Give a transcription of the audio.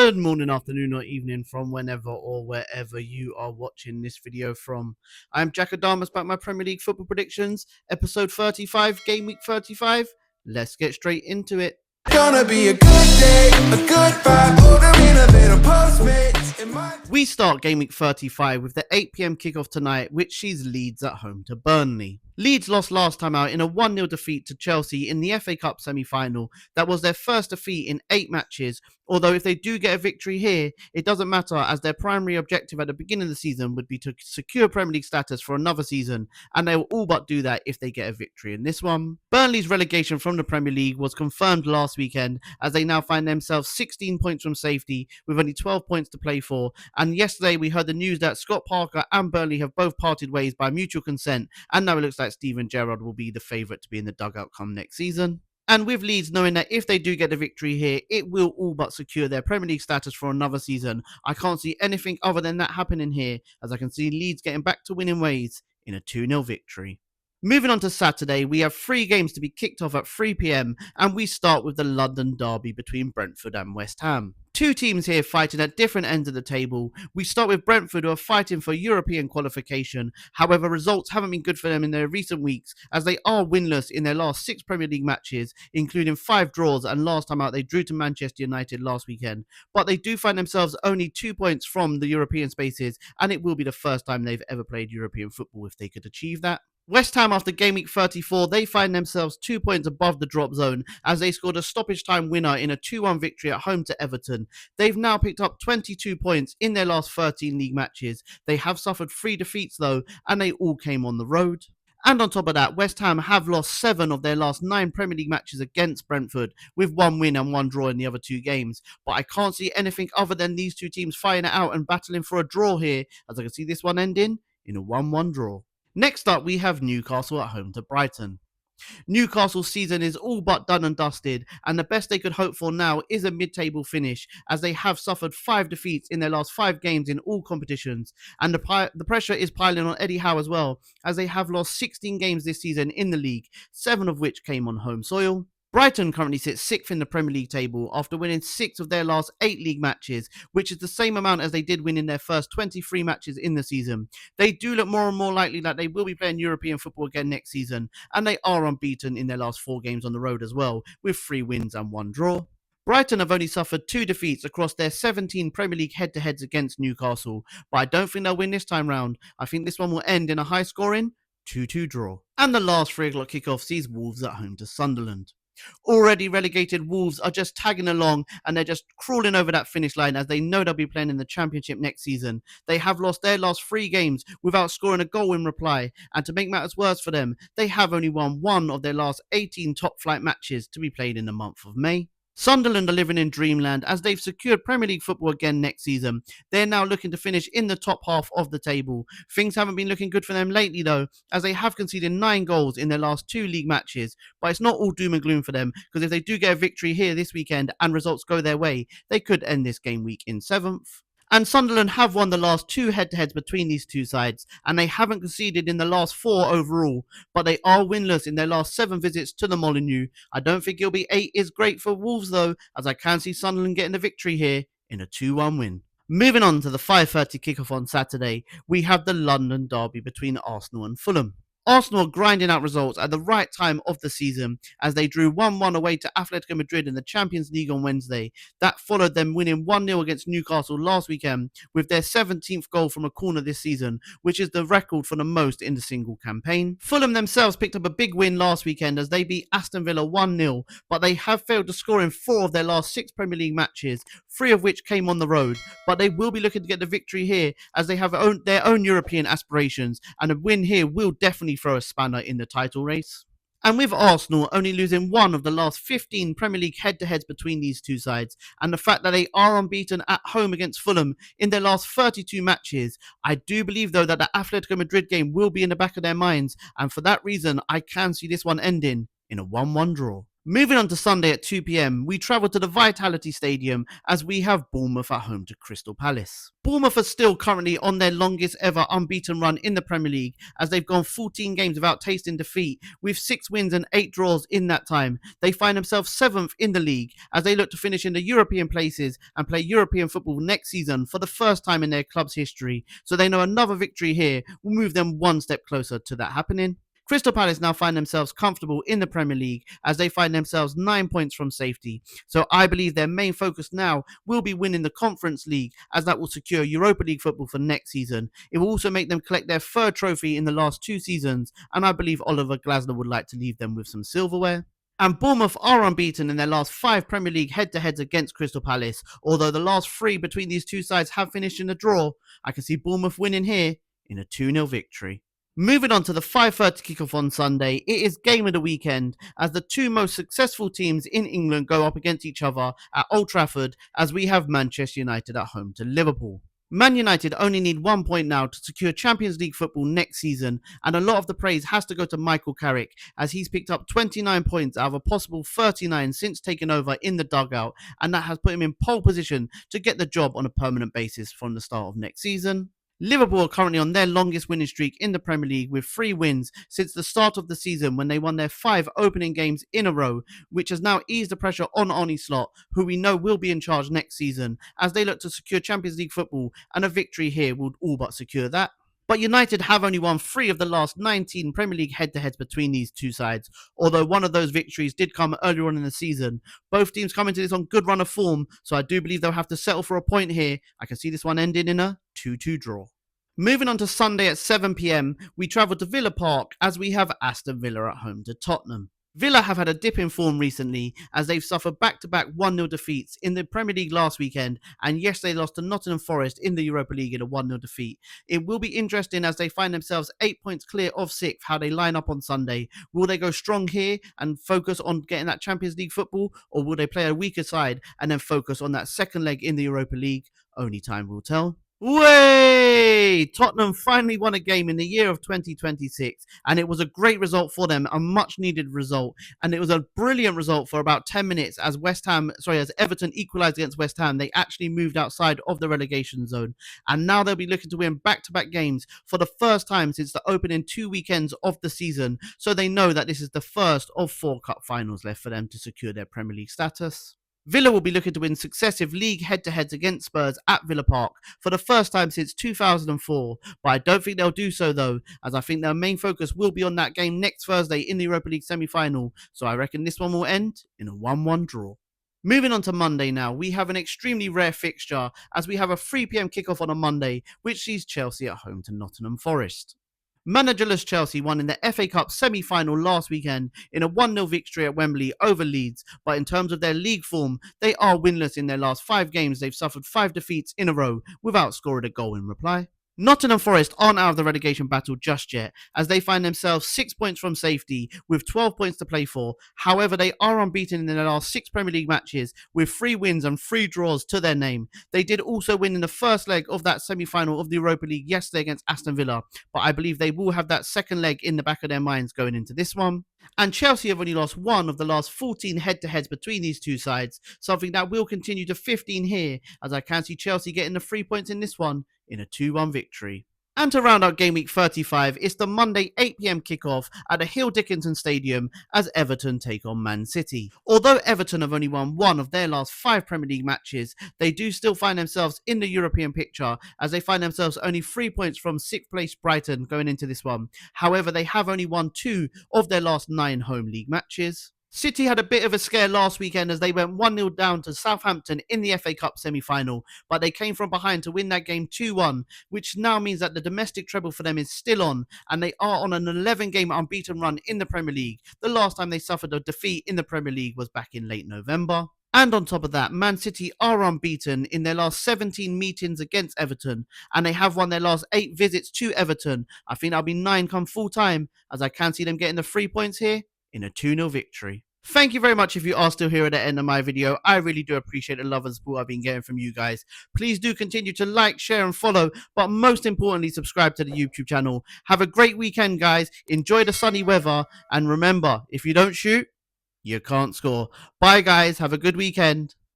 Good morning, afternoon, or evening from whenever or wherever you are watching this video from. I'm Jack Adamas back with my Premier League football predictions, episode 35, game week 35. Let's get straight into it. Gonna be a good day, a good vibe, ordering a little Postmates in my... We start game week 35 with the 8 p.m. kickoff tonight, which sees Leeds at home to Burnley. Leeds lost last time out in a 1-0 defeat to Chelsea in the FA Cup semi-final. That was their first defeat in 8 matches, although if they do get a victory here, it doesn't matter as their primary objective at the beginning of the season would be to secure Premier League status for another season, and they will all but do that if they get a victory in this one. Burnley's relegation from the Premier League was confirmed last weekend as they now find themselves 16 points from safety with only 12 points to play for, and yesterday we heard the news that Scott Parker and Burnley have both parted ways by mutual consent, and now it looks like Steven Gerrard will be the favourite to be in the dugout come next season. And with Leeds knowing that if they do get the victory here, it will all but secure their Premier League status for another season. I can't see anything other than that happening here, as I can see Leeds getting back to winning ways in a 2-0 victory. Moving on to Saturday, we have 3 games to be kicked off at 3 p.m, and we start with the London derby between Brentford and West Ham. 2 teams here fighting at different ends of the table. We start with Brentford, who are fighting for European qualification. However, results haven't been good for them in their recent weeks, as they are winless in their last 6 Premier League matches, including 5 draws, and last time out they drew to Manchester United last weekend. But they do find themselves only 2 points from the European spaces, and it will be the first time they've ever played European football if they could achieve that. West Ham, after game week 34, they find themselves 2 points above the drop zone as they scored a stoppage time winner in a 2-1 victory at home to Everton. They've now picked up 22 points in their last 13 league matches. They have suffered 3 defeats though, and they all came on the road. And on top of that, West Ham have lost 7 of their last 9 Premier League matches against Brentford, with 1 win and 1 draw in the other 2 games. But I can't see anything other than these 2 teams fighting it out and battling for a draw here, as I can see this one ending in a 1-1 draw. Next up, we have Newcastle at home to Brighton. Newcastle's season is all but done and dusted, and the best they could hope for now is a mid-table finish, as they have suffered 5 defeats in their last 5 games in all competitions, and the pressure is piling on Eddie Howe as well, as they have lost 16 games this season in the league, 7 of which came on home soil. Brighton currently sits 6th in the Premier League table after winning 6 of their last 8 league matches, which is the same amount as they did win in their first 23 matches in the season. They do look more and more likely that they will be playing European football again next season, and they are unbeaten in their last 4 games on the road as well, with 3 wins and 1 draw. Brighton have only suffered 2 defeats across their 17 Premier League head-to-heads against Newcastle, but I don't think they'll win this time round. I think this one will end in a high-scoring 2-2 draw. And the last 3 o'clock kickoff sees Wolves at home to Sunderland. Already relegated Wolves are just tagging along, and they're just crawling over that finish line as they know they'll be playing in the Championship next season. They have lost their last 3 games without scoring a goal in reply, and to make matters worse for them, they have only won 1 of their last 18 top flight matches to be played in the month of May. Sunderland are living in dreamland as they've secured Premier League football again next season. They're now looking to finish in the top half of the table. Things haven't been looking good for them lately though, as they have conceded 9 goals in their last 2 league matches. But it's not all doom and gloom for them, because if they do get a victory here this weekend and results go their way, they could end this game week in 7th. And Sunderland have won the last 2 head-to-heads between these 2 sides, and they haven't conceded in the last 4 overall, but they are winless in their last 7 visits to the Molineux. I don't think it'll be 8 is great for Wolves though, as I can see Sunderland getting the victory here in a 2-1 win. Moving on to the 5:30 kickoff on Saturday, we have the London derby between Arsenal and Fulham. Arsenal are grinding out results at the right time of the season as they drew 1-1 away to Atletico Madrid in the Champions League on Wednesday. That followed them winning 1-0 against Newcastle last weekend with their 17th goal from a corner this season, which is the record for the most in the single campaign. Fulham themselves picked up a big win last weekend as they beat Aston Villa 1-0, but they have failed to score in 4 of their last 6 Premier League matches, 3 of which came on the road, but they will be looking to get the victory here as they have their own European aspirations, and a win here will definitely throw a spanner in the title race. And with Arsenal only losing 1 of the last 15 Premier League head-to-heads between these 2 sides, and the fact that they are unbeaten at home against Fulham in their last 32 matches, I do believe though that the Atletico Madrid game will be in the back of their minds, and for that reason I can see this one ending in a 1-1 draw. Moving on to Sunday at 2 p.m, we travel to the Vitality Stadium as we have Bournemouth at home to Crystal Palace. Bournemouth are still currently on their longest ever unbeaten run in the Premier League as they've gone 14 games without tasting defeat with 6 wins and 8 draws in that time. They find themselves 7th in the league as they look to finish in the European places and play European football next season for the first time in their club's history, so they know another victory here will move them one step closer to that happening. Crystal Palace now find themselves comfortable in the Premier League as they find themselves 9 points from safety. So I believe their main focus now will be winning the Conference League, as that will secure Europa League football for next season. It will also make them collect their 3rd trophy in the last 2 seasons, and I believe Oliver Glasner would like to leave them with some silverware. And Bournemouth are unbeaten in their last 5 Premier League head-to-heads against Crystal Palace. Although the last 3 between these two sides have finished in a draw, I can see Bournemouth winning here in a 2-0 victory. Moving on to the 5:30 kickoff on Sunday, it is game of the weekend as the 2 most successful teams in England go up against each other at Old Trafford as we have Manchester United at home to Liverpool. Man United only need 1 point now to secure Champions League football next season, and a lot of the praise has to go to Michael Carrick as he's picked up 29 points out of a possible 39 since taking over in the dugout, and that has put him in pole position to get the job on a permanent basis from the start of next season. Liverpool are currently on their longest winning streak in the Premier League with 3 wins since the start of the season when they won their 5 opening games in a row, which has now eased the pressure on Arne Slot, who we know will be in charge next season, as they look to secure Champions League football, and a victory here would all but secure that. But United have only won 3 of the last 19 Premier League head-to-heads between these two sides, although one of those victories did come earlier on in the season. Both teams come into this on good run of form, so I do believe they'll have to settle for a point here. I can see this one ending in a 2-2 draw. Moving on to Sunday at 7 p.m, we travel to Villa Park as we have Aston Villa at home to Tottenham. Villa have had a dip in form recently as they've suffered back-to-back 1-0 defeats in the Premier League last weekend, and yes, they lost to Nottingham Forest in the Europa League in a 1-0 defeat. It will be interesting as they find themselves 8 points clear of 6th how they line up on Sunday. Will they go strong here and focus on getting that Champions League football, or will they play a weaker side and then focus on that second leg in the Europa League? Only time will tell. Way! Tottenham finally won a game in the year of 2026, and it was a great result for them, a much needed result, and it was a brilliant result for about 10 minutes as Everton equalised against West Ham. They actually moved outside of the relegation zone, and now they'll be looking to win back-to-back games for the first time since the opening 2 weekends of the season, so they know that this is the first of 4 cup finals left for them to secure their Premier League status. Villa will be looking to win successive league head-to-heads against Spurs at Villa Park for the first time since 2004, but I don't think they'll do so though, as I think their main focus will be on that game next Thursday in the Europa League semi-final, so I reckon this one will end in a 1-1 draw. Moving on to Monday now, we have an extremely rare fixture as we have a 3 p.m. kickoff on a Monday, which sees Chelsea at home to Nottingham Forest. Managerless Chelsea won in the FA Cup semi-final last weekend in a 1-0 victory at Wembley over Leeds, but in terms of their league form, they are winless in their last 5 games. They've suffered 5 defeats in a row without scoring a goal in reply. Nottingham Forest aren't out of the relegation battle just yet, as they find themselves 6 points from safety with 12 points to play for. However, they are unbeaten in their last 6 Premier League matches with 3 wins and 3 draws to their name. They did also win in the first leg of that semi-final of the Europa League yesterday against Aston Villa, but I believe they will have that second leg in the back of their minds going into this one. And Chelsea have only lost 1 of the last 14 head-to-heads between these two sides, something that will continue to 15 here, as I can see Chelsea getting the 3 points in this one in a 2-1 victory. And to round out Game Week 35, it's the Monday 8 p.m. kickoff at the Hill Dickinson Stadium as Everton take on Man City. Although Everton have only won 1 of their last 5 Premier League matches, they do still find themselves in the European picture as they find themselves only 3 points from 6th place Brighton going into this one. However, they have only won 2 of their last 9 home league matches. City had a bit of a scare last weekend as they went 1-0 down to Southampton in the FA Cup semi-final, but they came from behind to win that game 2-1, which now means that the domestic treble for them is still on, and they are on an 11-game unbeaten run in the Premier League. The last time they suffered a defeat in the Premier League was back in late November. And on top of that, Man City are unbeaten in their last 17 meetings against Everton, and they have won their last 8 visits to Everton. I think that'll be 9 come full time, as I can see them getting the 3 points here in a 2-0 victory. Thank you very much if you are still here at the end of my video. I really do appreciate the love and support I've been getting from you guys. Please do continue to like, share and follow, but most importantly, subscribe to the YouTube channel. Have a great weekend, guys. Enjoy the sunny weather, and remember, if you don't shoot, you can't score. Bye, guys. Have a good weekend.